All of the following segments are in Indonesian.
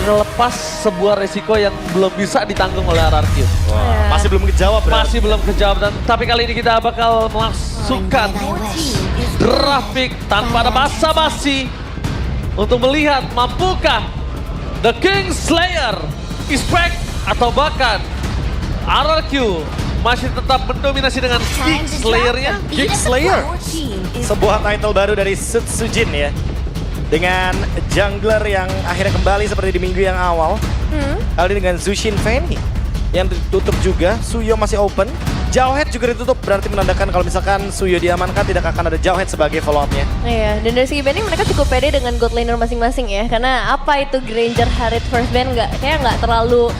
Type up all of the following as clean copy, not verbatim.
melepas sebuah resiko yang belum bisa ditanggung oleh RRQ. Masih belum kejawab berarti. Masih belum kejawab, dan tapi kali ini kita bakal melangsungkan draft pick tanpa ada basa-basi untuk melihat mampukah The King Slayer is back atau bahkan RRQ masih tetap mendominasi dengan King Slayer-nya. King Slayer, sebuah title baru dari Sutsujin ya. Dengan jungler yang akhirnya kembali seperti di minggu yang awal. Kali ini dengan Zushin Fanny yang ditutup juga. Suyo masih open. Jauhead juga ditutup, berarti menandakan kalau misalkan Suyo diamankan tidak akan ada Jauhead sebagai follow-up-nya. Iya, dan dari segi banding mereka cukup pede dengan god laner masing-masing ya. Karena apa itu Granger Harriet first band kayak nggak terlalu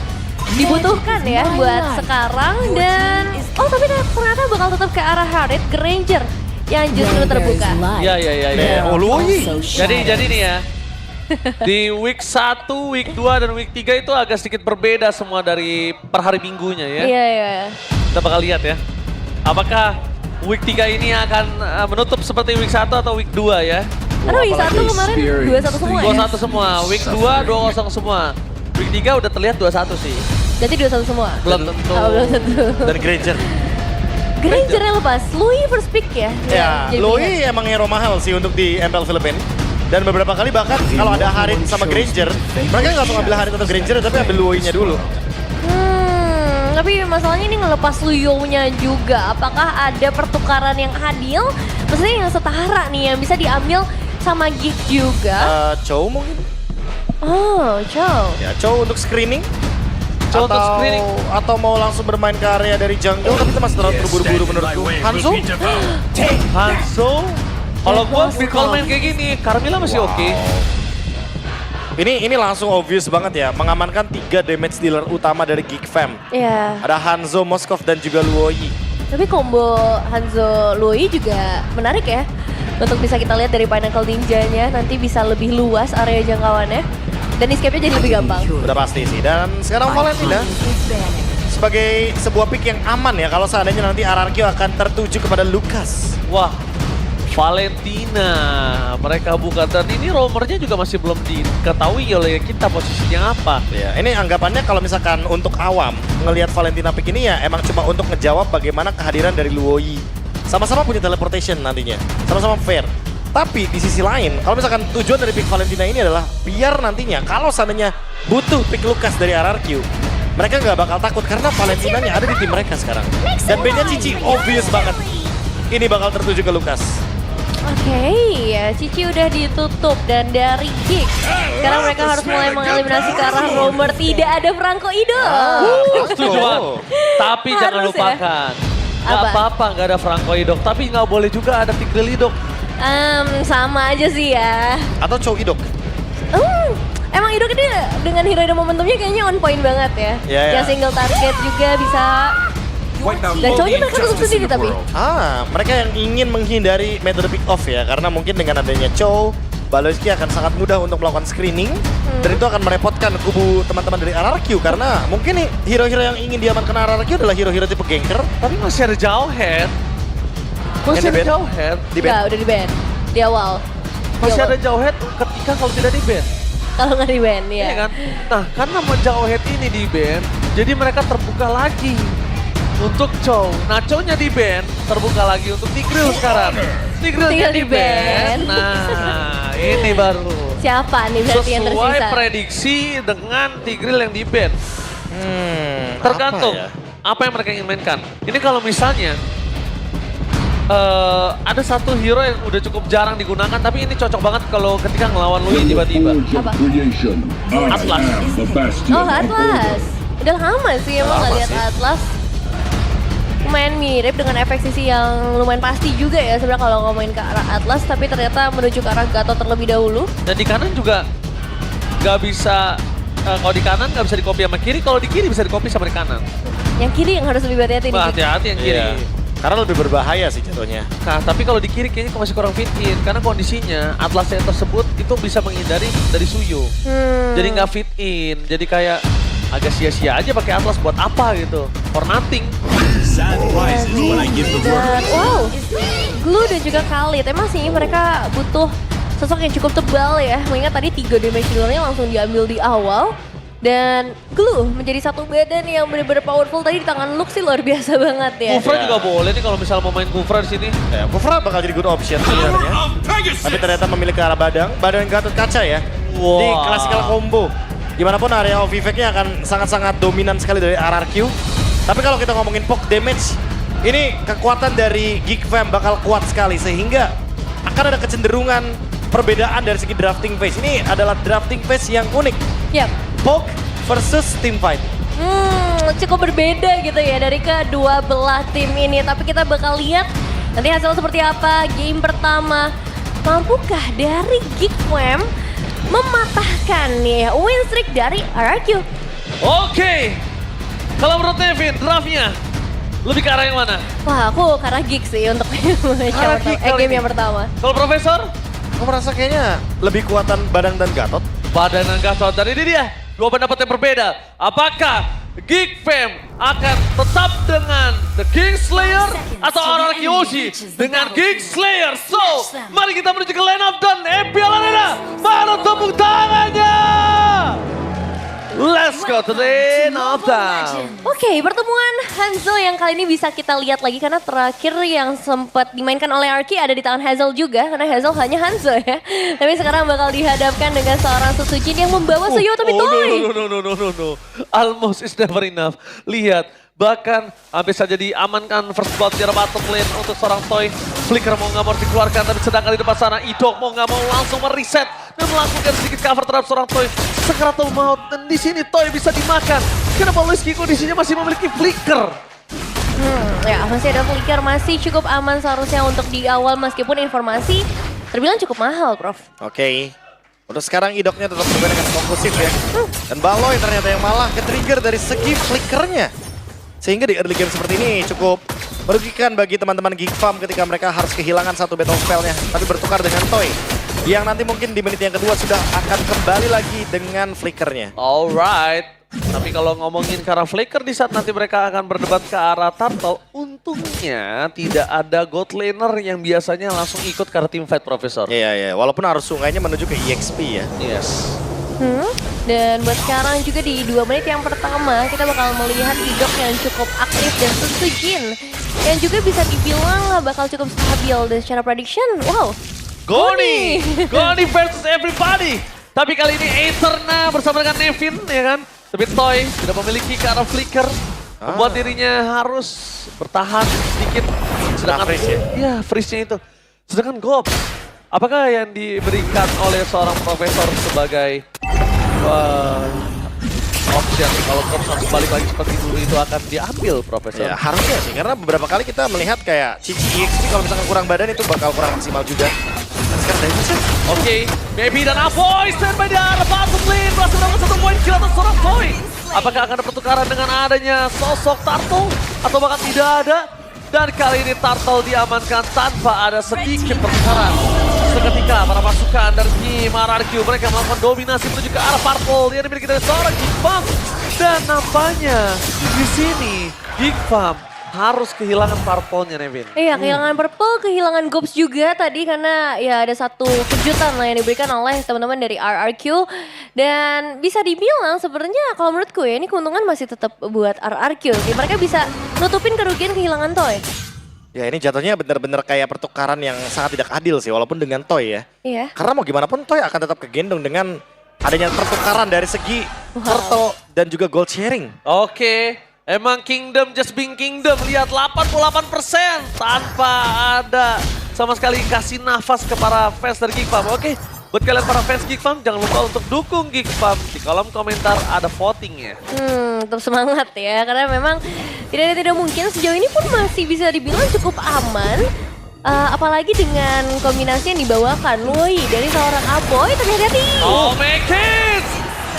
dibutuhkan ya buat sekarang. Dan tapi ternyata bakal tetap ke arah Harriet Granger yang justru terbuka. Iya. Oh, Lui. Jadi nih ya. Di week 1, week 2, dan week 3 itu agak sedikit berbeda semua dari per hari minggunya ya. Iya. Kita bakal lihat ya. Apakah week 3 ini akan menutup seperti week 1 atau week 2 ya? Karena week 1 kemarin 2-1 semua ya? 2-1 semua, week 2 2-0 semua. Week 3 udah terlihat 2-1 sih. Berarti 2-1 semua? Belum tentu. Oh, belum tentu. Dan Granger. Granger yang lepas, Lui first pick ya? Ya, Lui emang hero mahal sih untuk di MPL Philippines. Dan beberapa kali bahkan kalau ada Harith sama Granger, mereka nggak langsung ambil Harith atau Granger, tapi ambil Lui-nya dulu. Tapi masalahnya ini ngelepas Luyo-nya juga. Apakah ada pertukaran yang adil? Maksudnya yang setara nih, yang bisa diambil sama Geek juga. Chow mungkin? Oh, Chow. Ya, Chow untuk screening. Chow untuk screening. Atau mau langsung bermain ke area dari jungle, tapi itu masih terlalu terburu-buru menurutku. Hanzo? Hanzo? Kalau gua kalau main kayak gini, Carmilla masih oke. Ini langsung obvious banget ya, mengamankan 3 damage dealer utama dari Geek Fam. Iya. Ada Hanzo, Moskov, dan juga Luoyi. Tapi combo Hanzo Lui juga menarik ya. Untuk bisa kita lihat dari Pinnacle Ninja-nya, nanti bisa lebih luas area jangkauannya. Dan escape-nya jadi lebih gampang. Udah pasti sih. Dan sekarang Valentina sebagai sebuah pick yang aman ya kalau seandainya nanti RRQ akan tertuju kepada Lucas. Wah, Valentina mereka buka, dan ini romernya juga masih belum diketahui oleh kita posisinya apa. Ya, ini anggapannya kalau misalkan untuk awam ngelihat Valentina pick ini ya emang cuma untuk ngejawab bagaimana kehadiran dari Luoyi. Sama-sama punya teleportation nantinya, sama-sama fair. Tapi di sisi lain, kalau misalkan tujuan dari pick Valentina ini adalah biar nantinya kalau seandainya butuh pick Lucas dari RRQ, mereka nggak bakal takut karena Valentinanya ada di tim mereka sekarang. Dan bandnya Cici obvious banget. Ini bakal tertuju ke Lucas. Oke, ya Cici udah ditutup, dan dari Geek sekarang mereka harus mulai mengeliminasi ke arah romer. Tidak ada Franco Ido. Setuju banget. Tapi jangan Harus ya. lupakan, nggak Apa? apa-apa nggak ada Franco Idok, tapi nggak boleh juga ada Tigreal Idok. Sama aja sih ya. Atau Chow Idok. Emang Idok ini dengan hero momentumnya kayaknya on point banget ya. Ya. Yang single target juga bisa. Dan cowoknya mereka tutup sendiri tapi. Mereka yang ingin menghindari metode pick off ya, karena mungkin dengan adanya Chow, Baloyski akan sangat mudah untuk melakukan screening, dan itu akan merepotkan kubu teman-teman dari RRQ karena mungkin nih hero-hero yang ingin diamankan RRQ adalah hero-hero tipe ganker. Tapi masih ada Jauhead. Masih Yang ada di-ban? Jauhead. Di ban. Enggak, udah di ban di awal. Masih ada Jauhead ketika kalau tidak di ban. Kalau nggak di ban ya. Iya kan? Nah, karena Jauhead ini di ban, jadi mereka terbuka lagi untuk Chow. Nah, Chow-nya di ban, terbuka lagi untuk Tigreal sekarang. Tigreal-nya Tinggal di ban. di-ban. Nah, ini baru. Siapa nih berarti yang Sesuai tersisa? prediksi dengan Tigreal yang di ban. Tergantung apa yang mereka ingin mainkan. Ini kalau misalnya ada satu hero yang udah cukup jarang digunakan, tapi ini cocok banget kalau ketika ngelawan Lui tiba-tiba. Apa? Atlas. Oh, Atlas. Udah lama sih emang nggak lihat Atlas. Lumayan mirip dengan efek sisi yang lumayan pasti juga ya sebenarnya kalau ngomongin ke arah Atlas, tapi ternyata menuju ke arah Gatot terlebih dahulu. Dan di kanan juga nggak bisa, kalau di kanan nggak bisa di-copy sama kiri, kalau di kiri bisa di-copy sama di kanan. Yang kiri yang harus lebih hati-hati nih. Hati-hati yang kiri. Iya. Karena lebih berbahaya sih jatuhnya. Nah, tapi kalau di kiri kayaknya masih kurang fit in, karena kondisinya Atlas yang tersebut itu bisa menghindari dari Suyo. Jadi nggak fit in, jadi kayak agak sia-sia aja pakai Atlas buat apa gitu, for nothing. Dan, wow, Glue dan juga Khalid, emang sih mereka butuh sosok yang cukup tebal ya. Mengingat tadi 3 damage dealernya langsung diambil di awal. Dan Glue menjadi satu badan yang benar-benar powerful tadi di tangan Lux sih luar biasa banget ya. Kufra juga boleh nih kalau misalnya mau main Kufra di sini. Ya, Kufra bakal jadi good option sebenarnya. Tapi ternyata memilih ke arah Badang. Badang yang Gatot Kaca ya. Wah. Di classical combo. Gimana pun area of effect-nya akan sangat-sangat dominan sekali dari RRQ. Tapi kalau kita ngomongin poke damage, ini kekuatan dari Geek Fam bakal kuat sekali. Sehingga akan ada kecenderungan perbedaan dari segi drafting phase. Ini adalah drafting phase yang unik. Yap. Poke versus team fight. Cukup berbeda gitu ya dari kedua belah tim ini. Tapi kita bakal lihat nanti hasil seperti apa. Game pertama, mampukah dari Geek Fam mematahkan nih win streak dari RRQ? Oke. Kalau menurut Nevin, draftnya lebih ke arah yang mana? Wah, aku ke arah Geek sih untuk game yang pertama. Kalau Profesor? Aku merasa kayaknya lebih kuatan Badang dan Gatot. Badan dan Gatot. Dan ini dia, dua pendapat yang berbeda. Apakah Geek Fam akan tetap dengan The Kingslayer atau RRQ Oshi dengan Kingslayer? So, mari kita menuju ke line up dan EPL Arena. Mana tepuk tangannya? Let's go to the end of time. Oke, pertemuan Hanzo yang kali ini bisa kita lihat lagi karena terakhir yang sempat dimainkan oleh Arki ada di tangan Hazel juga karena Hazel hanya Hanzo ya. Tapi sekarang bakal dihadapkan dengan seorang Susujin yang membawa Suyo tapi Toy. No. Almost is never enough. Lihat, bahkan hampir saja diamankan first blood di bottom lane untuk seorang Toy. Flicker mau nggak mau dikeluarkan, tapi sedangkan di depan sana Idok mau nggak mau langsung mereset dan melakukan sedikit cover terhadap seorang Toy. Sekeratul maut, dan di sini Toy bisa dimakan. Kenapa Luiski kondisinya masih memiliki Flicker? Ya masih ada Flicker, masih cukup aman seharusnya untuk di awal meskipun informasi terbilang cukup mahal, Prof. Oke. Untuk sekarang Idoknya tetap bermain dengan fokusif ya. Dan Baloy ternyata yang malah ke-trigger dari segi flickernya. Sehingga di early game seperti ini cukup merugikan bagi teman-teman Geek Fam ketika mereka harus kehilangan satu battle spell-nya. Tapi bertukar dengan Toy. Yang nanti mungkin di menit yang kedua sudah akan kembali lagi dengan flickernya. Alright. Tapi kalau ngomongin ke arah Flicker di saat nanti mereka akan berdebat ke arah Turtle, untungnya tidak ada God Laner yang biasanya langsung ikut ke arah team fight, Profesor. Iya. Walaupun arus sungainya menuju ke EXP ya. Yes. Dan buat sekarang juga di 2 menit yang pertama kita bakal melihat Idok yang cukup aktif dan Susujin yang juga bisa dibilang bakal cukup stabil dan secara prediction, wow. Goni versus everybody. Tapi kali ini Aetherna bersama dengan Nevin ya kan. Tapi Toy tidak memiliki ke arah Flicker. Membuat dirinya harus bertahan sedikit. Sedangkan freeze ya? Iya, freeze-nya itu. Sedangkan Gob, apakah yang diberikan oleh seorang Profesor sebagai option kalau Gob harus balik lagi seperti dulu itu akan diambil, Profesor? Ya harusnya sih, karena beberapa kali kita melihat kayak Cici EXP kalau misalkan kurang badan itu bakal kurang maksimal juga. Dan sekarang Davidson. Oke, Baby dan Avoy standby di arah bottom lane. Berhasil dapat 1 poin kill atas seorang Toy. Apakah akan ada pertukaran dengan adanya sosok Turtle atau bahkan tidak ada? Dan kali ini Turtle diamankan tanpa ada sedikit pertukaran. Seketika para pasukan dari tim RRQ mereka melakukan dominasi menuju ke arah Purple yang dimiliki dari seorang Geek Fam. Dan nampaknya di sini Geek Fam harus kehilangan Purple-nya, Nevin. Iya, kehilangan Purple, kehilangan Gobs juga tadi karena ya ada satu kejutan lah yang diberikan oleh teman-teman dari RRQ. Dan bisa dibilang sebenarnya kalau menurutku ya ini keuntungan masih tetap buat RRQ. Mereka bisa nutupin kerugian kehilangan Toy. Ya ini jatuhnya benar-benar kayak pertukaran yang sangat tidak adil sih walaupun dengan Toy ya. Iya. Karena mau gimana pun Toy akan tetap kegendong dengan adanya pertukaran dari segi Turtle dan juga gold sharing. Oke, emang Kingdom just being Kingdom. Lihat 88% tanpa ada sama sekali kasih nafas kepada fans dari Geek Fam. Oke, buat kalian para fans Geek Fam jangan lupa untuk dukung Geek Fam. Di kolom komentar ada votingnya. Tetap semangat ya karena memang tidak mungkin sejauh ini pun masih bisa dibilang cukup aman. Apalagi dengan kombinasi yang dibawakan Woi dari seorang Aboy terhati. Oh make it!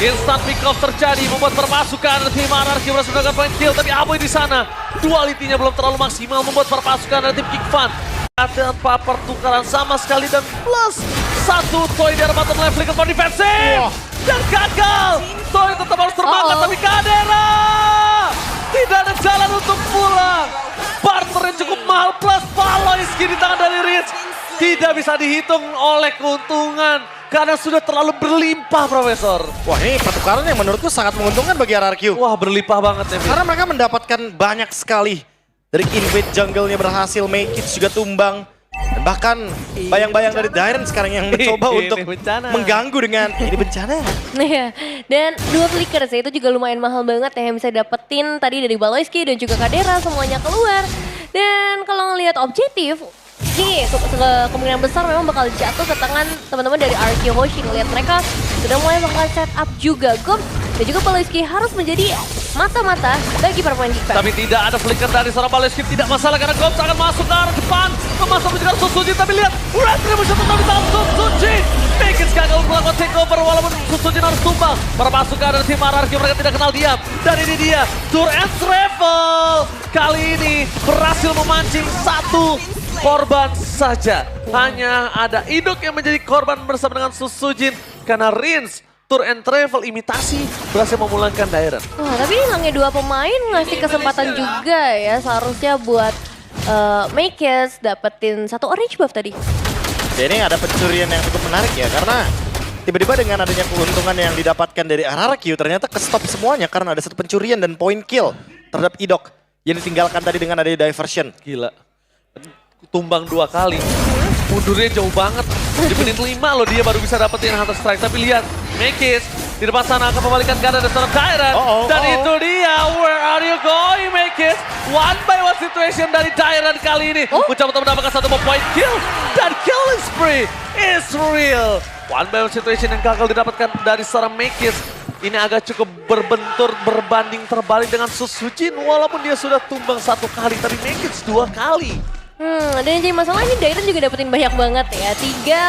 Instant pick off terjadi membuat perpasukan tim RRQ berhasil mendapatkan point kill. Tapi Aboy di sana dualitinya belum terlalu maksimal membuat perpasukan dari tim Geek Fam tanpa pertukaran sama sekali dan plus 1 Toy dari bottom lane Flicker for defensive. Dan gagal. Toy tetap harus terbangkan tapi Kadera tidak ada jalan untuk pulang. Barter yang cukup mahal plus Paloyski di tangan dari Rich. tidak bisa dihitung oleh keuntungan. Karena sudah terlalu berlimpah, Profesor. Wah, ini pertukaran yang menurutku sangat menguntungkan bagi RRQ. Wah, berlimpah banget, Nevin. Karena mereka mendapatkan banyak sekali. Dari invade jungle-nya berhasil, make it juga tumbang. Dan bahkan bayang-bayang dari Dairen sekarang yang mencoba Ini untuk bencana. mengganggu dengan ini bencana. Iya, dan dua flickers ya, itu juga lumayan mahal banget ya yang bisa dapetin tadi dari Baloyski dan juga Kadera semuanya keluar. Dan kalau ngelihat objektif, ini kemungkinan besar memang bakal jatuh ke tangan teman-teman dari RRQ Hoshi. Ngelihat mereka sudah mulai bakal set up juga Goms dan juga Baloyski harus menjadi mata-mata bagi para pemain Geekfam. Tapi tidak ada flicker dari seorang Baloyski, tidak masalah karena Goms akan masuk ke arah depan. Memasang menjegal Susujin, tapi lihat Retribution tetap di tangan Susujin. Bikin gagal melakukan takeover walaupun Susujin harus tumbang. Para pasukan dari tim RRQ mereka tidak kenal diam. Dan ini dia, Tour and Travel. Kali ini berhasil memancing satu korban saja. Hanya ada Idok yang menjadi korban bersama dengan Susujin. Karena Rins Tour and Travel imitasi berhasil memulangkan Dairen. Wah, tapi hilangnya dua pemain ngasih kesempatan juga ya seharusnya buat Makers dapetin satu orange buff tadi. Ya, ini ada pencurian yang cukup menarik ya, karena tiba-tiba dengan adanya keuntungan yang didapatkan dari RRQ ternyata ke-stop semuanya karena ada satu pencurian dan point kill terhadap Idok yang ditinggalkan tadi dengan adanya diversion. Gila. Tumbang 2 kali. Mundurnya jauh banget. Di menit 5 loh dia baru bisa dapetin Hunter Strike. Tapi lihat, Makis di depan sana akan membalikan keadaan dari seorang Dairen. Dan itu dia, where are you going Makis? One by one situation dari Dairen kali ini. Mencoba untuk mendapatkan satu point kill. Dan killing spree is real. One by one situation yang gagal didapatkan dari seorang Makis. Ini agak cukup berbentur, berbanding terbalik dengan Susujin. Walaupun dia sudah tumbang 1 kali, tapi Makis 2 kali. Dan yang jadi masalah ini Dairen juga dapetin banyak banget ya.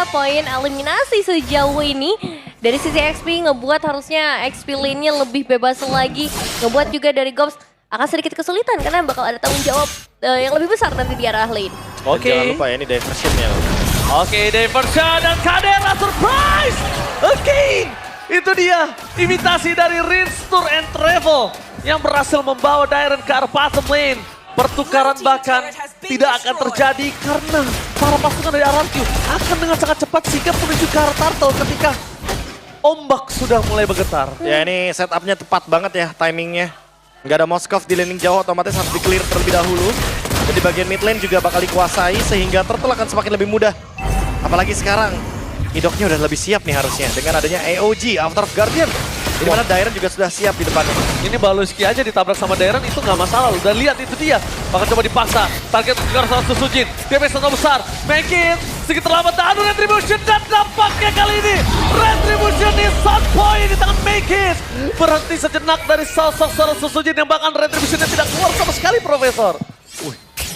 3 poin eliminasi sejauh ini. Dari sisi XP ngebuat harusnya XP lane-nya lebih bebas lagi. Ngebuat juga dari Goms akan sedikit kesulitan karena bakal ada tanggung jawab yang lebih besar nanti di arah lane. Oke. Jangan lupa ya, ini diversionnya. Oke, diversion dan Kadera surprise! Again! Itu dia, imitasi dari Rins Tour and Travel yang berhasil membawa Dairen ke arah bottom lane. Pertukaran bahkan tidak akan terjadi karena para pasukan dari RRQ akan dengan sangat cepat sigap menuju ke arah turtle ketika ombak sudah mulai bergetar. Ya, ini setupnya tepat banget ya timingnya. Nggak ada Moskov di laning jauh, otomatis harus di-clear terlebih dahulu. Dan di bagian mid lane juga bakal dikuasai sehingga turtle akan semakin lebih mudah. Apalagi sekarang, Idoknya udah lebih siap nih harusnya dengan adanya AOG, After of Guardian. Di mana Dairen juga sudah siap di depannya. Ini Baloyski aja ditabrak sama Dairen itu nggak masalah loh. Dan lihat itu dia, bahkan coba dipaksa. Target ke arah Susujin, DPS sangat besar. Make it, sedikit terlambat, adu Retribution dan dampaknya kali ini. Retribution di sound point di tangan Make it. Berhenti sejenak dari sosok seorang Susujin yang bahkan Retributionnya tidak keluar sama sekali, Profesor.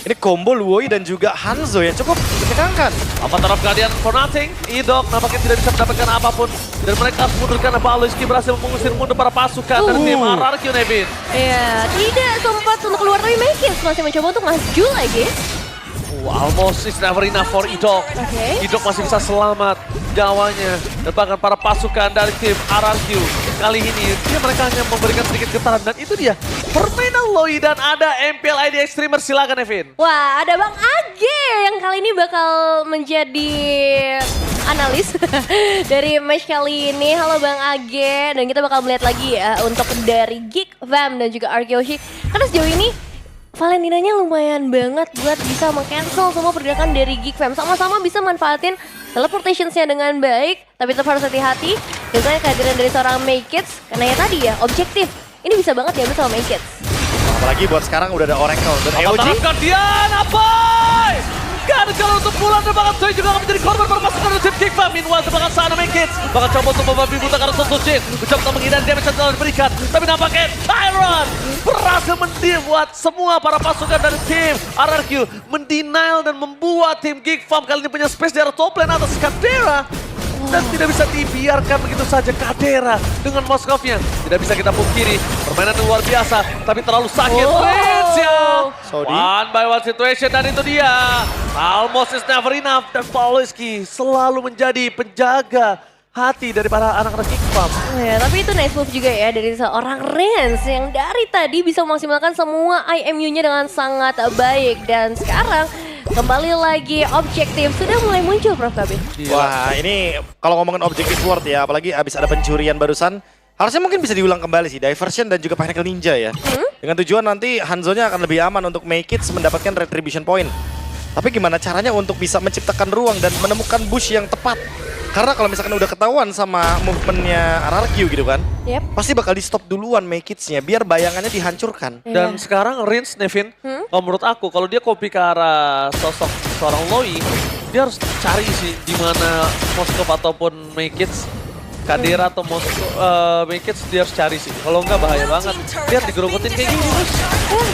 Ini combo Luoi dan juga Hanzo yang cukup mencekangkan. Avatar of Guardian for nothing. Idok nampaknya tidak bisa mendapatkan apapun. Dan mereka harus mundur karena Baloyski berhasil mengusir mundur para pasukan dari tim RRQ, Nevin. Iya, tidak sempat untuk keluar tapi Makers masih mencoba untuk maju lagi. Almost is never enough for Idok. Idok masih bisa selamat jawanya. Dan bahkan para pasukan dari tim RRQ kali ini mereka hanya memberikan sedikit getaran. Dan itu dia permainan Loi dan ada MPL ID Extremer. Silakan Nevin. Wah, ada Bang Age yang kali ini bakal menjadi analis dari match kali ini. Halo Bang Age, dan kita bakal melihat lagi ya untuk dari Geekfam dan juga RRQ Hoshi. Karena sejauh ini Valentinanya lumayan banget buat bisa meng-cancel semua pergerakan dari Geekfam. Sama-sama bisa manfaatin teleportationsnya dengan baik, tapi tetap harus hati-hati dengan kehadiran dari seorang Makers. Karena ya tadi ya, objektif. Ini bisa banget diambil sama Makers. Apalagi buat sekarang udah ada Oracle dan AOG. Avatar of Guardian, apa? Gagal untuk pulang dan bahkan Zoe juga akan menjadi korban permasukan dari tim Geekfam. Meanwhile, bahkan sana Make It bahkan coba untuk membabi buta karena Susujin. Mencoba untuk menghindari damage yang telah diberikan. Tapi nampaknya Tyron berhasil membuat semua para pasukan dari tim RRQ mendenial dan membuat tim Geekfam kali ini punya space di arah top lane atas Kadera. Dan tidak bisa dibiarkan begitu saja Kadera dengan Moskovnya. Tidak bisa kita pungkiri, permainan yang luar biasa, tapi terlalu sakit. Rins ya. One by one situation dan itu dia. Almost is never enough dan Baloyski selalu menjadi penjaga hati daripada anak-anak Geekfam. Ya, tapi itu nice move juga ya dari seorang Rins yang dari tadi bisa memaksimalkan semua IMU-nya dengan sangat baik. Dan sekarang Kembali lagi objektif sudah mulai muncul Prof Kabin. Wah, ini kalau ngomongin objektif word ya, apalagi abis ada pencurian barusan, harusnya mungkin bisa diulang kembali sih, Diversion dan juga Pinnacle Ninja ya. Dengan tujuan nanti Hanzo-nya akan lebih aman untuk make it mendapatkan retribution point. Tapi gimana caranya untuk bisa menciptakan ruang dan menemukan bush yang tepat? Karena kalau misalkan udah ketahuan sama movementnya RRQ gitu kan, pasti bakal di stop duluan make it-nya biar bayangannya dihancurkan. Dan sekarang Rins, Nevin, kalau menurut aku kalau dia copy ke arah sosok seorang Loi, dia harus cari sih di mana Moskov ataupun Makids, Kadera atau Makids dia harus cari sih. Kalau enggak bahaya banget. Lihat digerogotin kayak gini bos.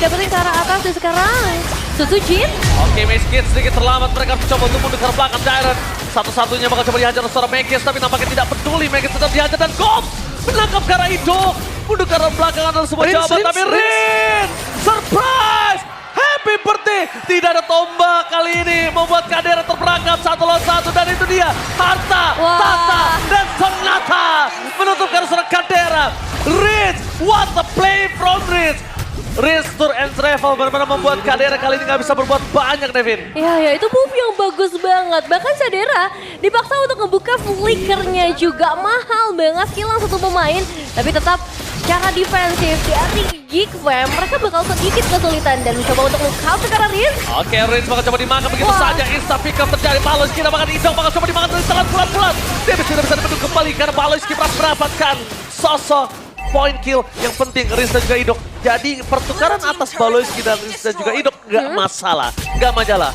Dapetin ke arah atas dan sekarang Sujin. Oke, Makids sedikit terlambat, mereka coba untuk mundur ke belakang Dairon. Satu-satunya bakal coba dihajar oleh seorang Makids, tapi nampaknya tidak peduli. Makids tetap dihajar dan Gob menangkap ke arah Ido. Mundur ke arah belakang adalah sebuah jawaban, tapi Rin! Surprise! Happy birthday! Tidak ada tombak kali ini, membuat Kadera terperangkap 1-1 dan itu dia harta, tata, dan sonata menutupkan seorang Kadera. Rin, what a play from Rin! Rin's Tour and Travel benar-benar membuat Kadera kali ini nggak bisa berbuat banyak, Nevin. Ya itu move yang bagus banget. Bahkan Kadera dipaksa untuk ngebuka flickernya juga. Mahal banget hilang satu pemain. Tapi tetap cara defensif dari Geek Fam, mereka bakal sedikit kesulitan dan mencoba untuk nge-counter ke arah Rin. Oke, Rin bakal coba dimakan begitu saja. Insta pick up terjadi. Baloyski bahkan Idong bakal coba dimakan dari telan pelan-pelan. Dia tidak bisa dibendung kembali karena Baloyski mendapatkan sosok point kill yang penting Riz dan juga Idok. Jadi pertukaran atas Baloyski dan Riz dan juga Idok nggak masalah, nggak masalah.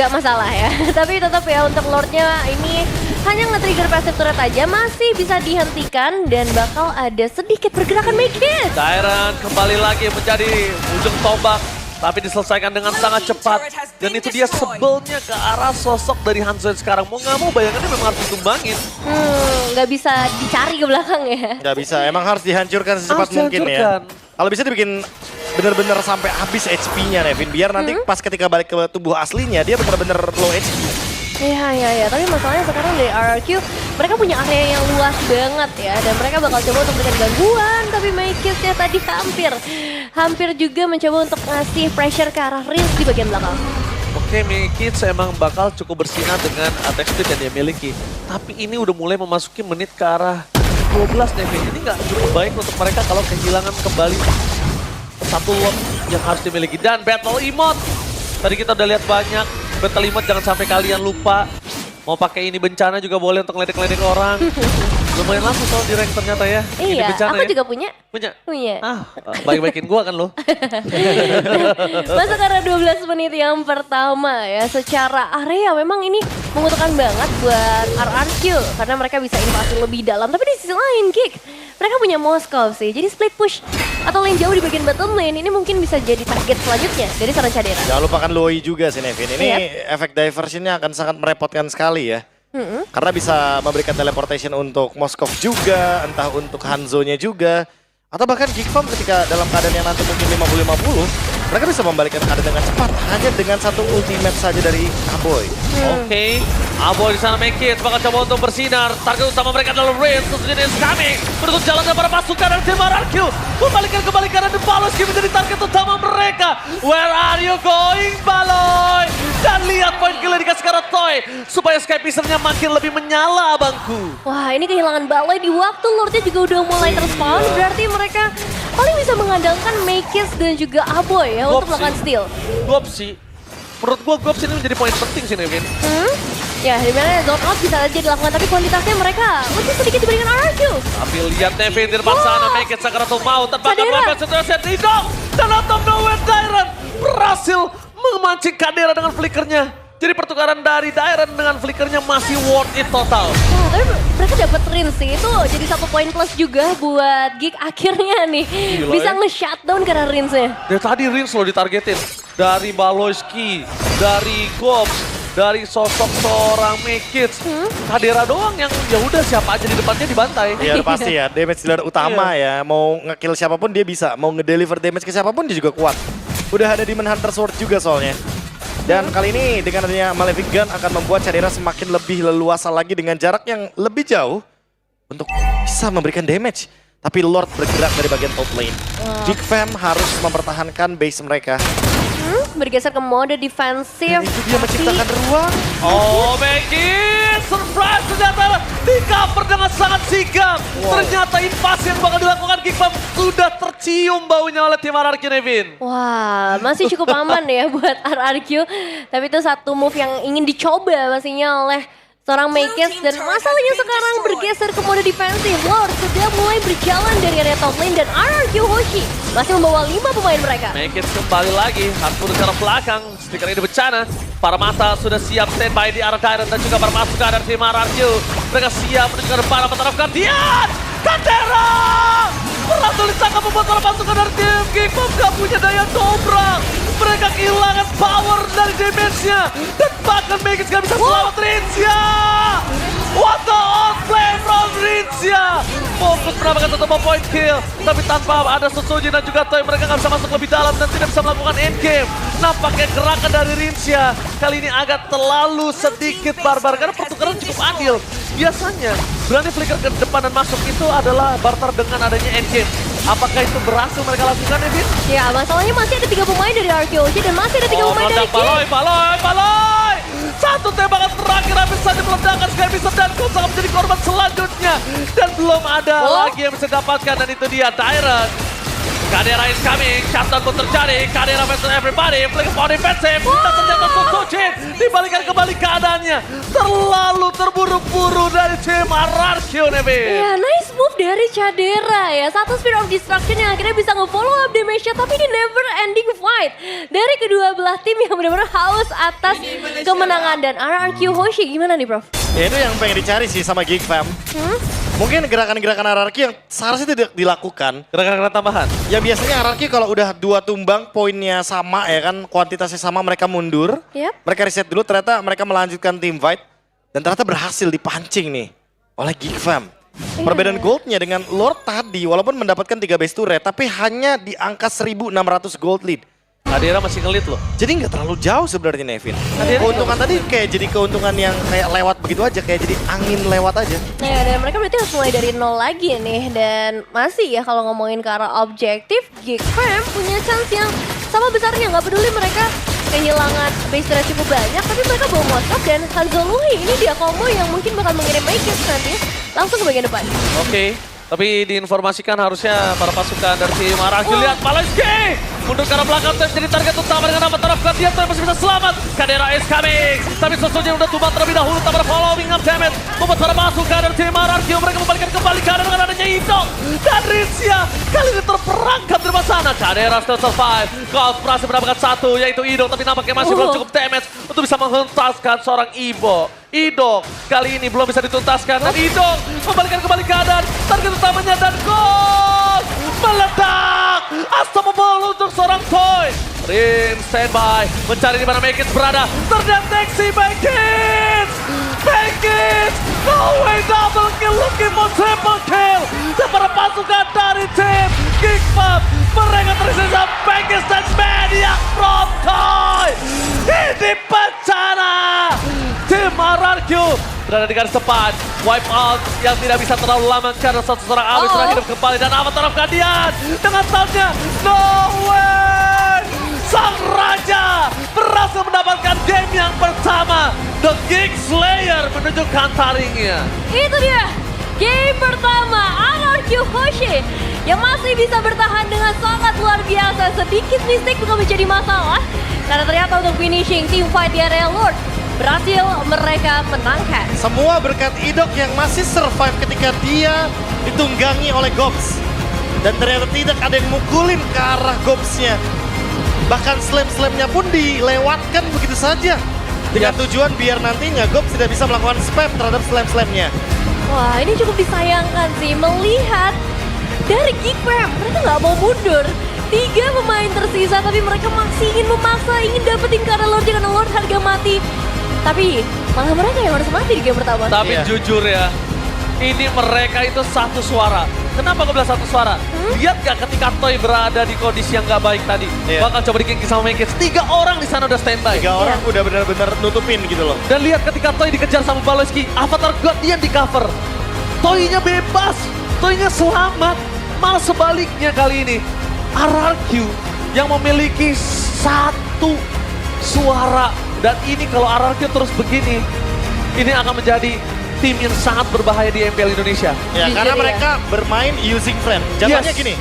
Nggak masalah ya, tapi tetap ya untuk Lordnya ini hanya nge-trigger passive turret aja masih bisa dihentikan dan bakal ada sedikit pergerakan Makids. Dairon kembali lagi menjadi ujung tombak, tapi diselesaikan dengan sangat cepat. Dan itu dia sebelnya ke arah sosok dari Hanzo sekarang. Mau nggak mau bayangannya memang harus ditumbangin. Nggak bisa dicari ke belakang ya. Nggak bisa, emang harus dihancurkan secepat mungkin ya. Kalau bisa dibikin bener-bener sampai habis HP-nya Nevin, biar nanti pas ketika balik ke tubuh aslinya dia bener-bener low HP. Iya, tapi masalahnya sekarang dari RRQ mereka punya area yang luas banget ya, dan mereka bakal coba untuk berikan gangguan, tapi Makids-nya tadi hampir juga mencoba untuk ngasih pressure ke arah Riz di bagian belakang. Oke, Makids emang bakal cukup bersinar dengan attack speed yang dia miliki. Tapi ini udah mulai memasuki menit ke arah 12 Nevin. Ini nggak cukup baik untuk mereka kalau kehilangan kembali satu lot yang harus dimiliki. Dan battle emote, tadi kita udah lihat banyak. Battle emote jangan sampai kalian lupa. Mau pakai ini bencana juga boleh untuk ngeledek-ledek orang. Lumayan langsung soal di rank ternyata ya. Iya, aku juga punya. Punya? Baik-baikin gua kan lo. Masuk karena 12 menit yang pertama ya. Secara area memang ini menguntungkan banget buat RRQ. Karena mereka bisa invasi lebih dalam. Tapi di sisi lain, Geek, mereka punya Moskov sih. Jadi split push atau lane jauh di bagian bottom lane ini mungkin bisa jadi target selanjutnya dari seorang Kadera. Jangan lupakan Loi juga sih Nevin. Ini efek diversionnya akan sangat merepotkan sekali ya. Karena bisa memberikan teleportation untuk Moskov juga, entah untuk Hanzo-nya juga. Atau bahkan Geek Farm ketika dalam keadaan yang nanti mungkin 50-50, mereka bisa membalikkan keadaan dengan cepat hanya dengan satu ultimate saja dari Aboy. Oke, Aboy di sana Makids bakal coba untuk bersinar. Target utama mereka adalah Rin, tentunya dia coming. Menutup jalan para pasukan dan tim RRQ. Membalikkan kembali karena Baloyski menjadi target utama mereka. Where are you going, Baloy? Dan lihat poin kill yang dikasih karena Toy. Supaya Skypicernya makin lebih menyala, abangku. Wah, ini kehilangan Baloy di waktu Lordnya juga udah mulai terspawn. Berarti mereka paling bisa mengandalkan Makids dan juga Aboy ya untuk melakukan steal. Gopsi. Menurut gua Gopsi ini menjadi poin penting sih, Nevin. Ya, dimana zone out bisa aja dilakukan, tapi kuantitasnya mereka lebih sedikit dibandingkan RRQ. Tapi lihat Nevin di depan sana, Makids Sakaratul mau terbakar melakukan situasi Idong. Dan out of nowhere Dairon berhasil memancing Kadera dengan flickernya. Jadi pertukaran dari Dairon dengan flickernya masih worth it total. Wah, tapi mereka dapat Rin sih, itu jadi 1 poin plus juga buat Geek akhirnya nih. Gila, bisa ya. nge-shutdown karena Rinsnya. Dari tadi Rins loh ditargetin. Dari Baloyski, dari Gobs, dari sosok seorang Makids. Kadera doang yang ya udah siapa aja di depannya dibantai. Iya pasti ya, damage dealer utama ya. Mau nge-kill siapapun dia bisa, mau nge-deliver damage ke siapapun dia juga kuat. Udah ada Demon Hunter Sword juga soalnya. Dan kali ini dengan adanya Malefic Gun akan membuat Kadera semakin lebih leluasa lagi dengan jarak yang lebih jauh untuk bisa memberikan damage. Tapi Lord bergerak dari bagian top lane. Geek Fam harus mempertahankan base mereka. Bergeser ke mode defensif. Dan itu dia menciptakan ruang. Oh, Maggie, surprise ternyata di cover dengan sangat sigap. Ternyata invasi yang bakal dilakukan Geekfam sudah tercium baunya oleh tim RRQ, Nevin. Wah, masih cukup aman ya buat RRQ. Tapi itu satu move yang ingin dicoba pastinya oleh seorang Makes. Dan masalahnya sekarang bergeser ke mode defensif. Lord sudah mulai berjalan dari area top lane dan RRQ Hoshi masih membawa 5 pemain mereka. Make it kembali lagi, Harpur ke arah belakang, stiker ini bencana. Para mata sudah siap standby di arah Dairon dan juga bermasuk ke arah tim RRQ. Mereka siap menuju ke depan, apa taraf Guardian! Kandera! Berhasil ditangkap membuat para pasukan dari tim Geekfam gak punya daya dobrak. Mereka kehilangan power dari damage-nya. Dan bahkan Magis gak bisa selamat Rincia! What the outplay from Rincia! Fokus mendapatkan satu point kill. Tapi tanpa ada Susuji dan juga Toy, mereka gak bisa masuk lebih dalam dan tidak bisa melakukan endgame. Nampaknya gerakan dari Rincia kali ini agak terlalu sedikit barbar karena pertukaran cukup adil. Biasanya berani flicker ke depan dan masuk itu adalah barter dengan adanya endgame. Apakah itu berhasil mereka lakukan, Evin? Ya, masalahnya masih ada 3 pemain dari RQG dan masih ada 3 pemain dari Geek. Baloi! Satu tembakan terakhir habis saja meledakan Skymister dan Colt akan menjadi korban selanjutnya. Dan belum ada lagi yang bisa didapatkan dan itu dia Dairon. Kadera is coming, shutdown pun terjadi, Kadera versus everybody, flick on defensive, dan ternyata Susuji dibalikan kembali keadaannya. Terlalu terburu-buru dari tim RRQ, Nevin. Ya, nice move dari Cadera ya. Satu Spear of Destruction yang akhirnya bisa nge-follow up damage-nya, tapi ini never ending fight dari kedua belah tim yang benar-benar haus atas kemenangan. Dan RRQ Hoshi gimana nih, Prof? Ya itu yang pengen dicari sih sama Geekfam. Mungkin gerakan-gerakan RRQ yang seharusnya tidak dilakukan. Gerakan-gerakan tambahan. Ya biasanya RRQ kalau udah 2 tumbang poinnya sama ya kan, kuantitasnya sama, mereka mundur. Yep. Mereka reset dulu, ternyata mereka melanjutkan team fight. Dan ternyata berhasil dipancing nih oleh Geekfam. Perbedaan goldnya dengan Lord tadi, walaupun mendapatkan 3 base turret, tapi hanya di angka 1.600 gold lead. Kadera masih ngelit loh. Jadi nggak terlalu jauh sebenarnya Nevin. Keuntungan tadi kayak jadi keuntungan yang kayak lewat begitu aja, kayak jadi angin lewat aja. Nah, dan mereka berarti harus mulai dari nol lagi nih. Dan masih ya kalau ngomongin ke arah objektif, Geekfam punya chance yang sama besarnya. Nggak peduli mereka kehilangan base turret cukup banyak, tapi mereka bawa Moskop dan Hanzoluhi. Ini dia combo yang mungkin bakal mengirim Makes nanti langsung ke bagian depan. Oke, tapi diinformasikan harusnya para pasukan dari tim RRQ. Lihat Paleski mundur ke arah belakang, Toy jadi target utama dengan nama taraf Guardian. Toy masih bisa selamat. Kadera is coming, tapi Susuji udah tumbang terlebih dahulu. Tak ada following up damage membuat para pasukan dari tim RRQ mereka membalikan kembali keadaan dengan adanya Indo dan Rincia. Kali ini terperangkap di depan sana. Kadera still survive. Colt berhasil mendapatkan satu, yaitu Indo, tapi nampaknya masih belum cukup damage untuk bisa menghentaskan seorang Ibo. Idong kali ini belum bisa dituntaskan dan Idong membalikan kembali keadaan. Target utamanya dan gol meledak. Unstoppable untuk seorang Toy. Rim standby mencari di mana Makes berada. Terdeteksi Makes. No way, double kill, looking for triple kill. Dan para pasukan dari tim Geekfam mereka tersisa Makes dan Maniac from Toy. Ini bencana. Tim RRQ berada di garis depan. Wipe out yang tidak bisa terlalu lama karena satu seorang Awi sudah hidup kembali. Dan Avatar of Guardian dengan soundnya no way. Sang Raja berhasil mendapatkan game yang pertama. The Geek Slayer menunjukkan taringnya. Itu dia, game pertama RRQ Hoshi yang masih bisa bertahan dengan sangat luar biasa. Sedikit mistake bukan menjadi masalah karena ternyata untuk finishing team fight di area Lord berhasil mereka menangkan. Semua berkat Idok yang masih survive ketika dia ditunggangi oleh Gobs. Dan ternyata tidak ada yang mukulin ke arah Gobsnya. Bahkan slam-slamnya pun dilewatkan begitu saja. Dengan tujuan biar nantinya Gobs tidak bisa melakukan spam terhadap slam-slamnya. Wah, ini cukup disayangkan sih melihat dari Geekfam. Mereka nggak mau mundur. 3 pemain tersisa tapi mereka masih ingin memaksa, ingin dapetin karena Lord dengan Lord harga mati. Tapi malah mereka yang harus mati di game pertama. Tapi jujur ya, ini mereka itu satu suara. Kenapa gue bilang satu suara? Lihat gak ketika Toy berada di kondisi yang gak baik tadi. Bakal coba di-ganking sama Makes. 3 orang di sana udah standby. 3 orang udah benar-benar nutupin gitu loh. Dan lihat ketika Toy dikejar sama Baleski, Avatar Guardian di cover. Toy-nya bebas, Toy-nya selamat. Malah sebaliknya kali ini, RRQ yang memiliki 1 satu suara. Dan ini kalau RRQ terus begini, ini akan menjadi tim yang sangat berbahaya di MPL Indonesia. Ya, Jujur karena ya. mereka bermain using friend. Jatuhnya Yes. gini,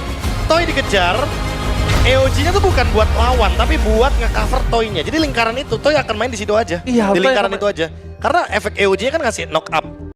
Toy dikejar, EOG-nya tuh bukan buat lawan, tapi buat nge-cover Toy-nya. Jadi lingkaran itu, Toy akan main di situ aja. Iya, di Toy lingkaran akan itu aja. Karena efek EOG-nya kan ngasih knock up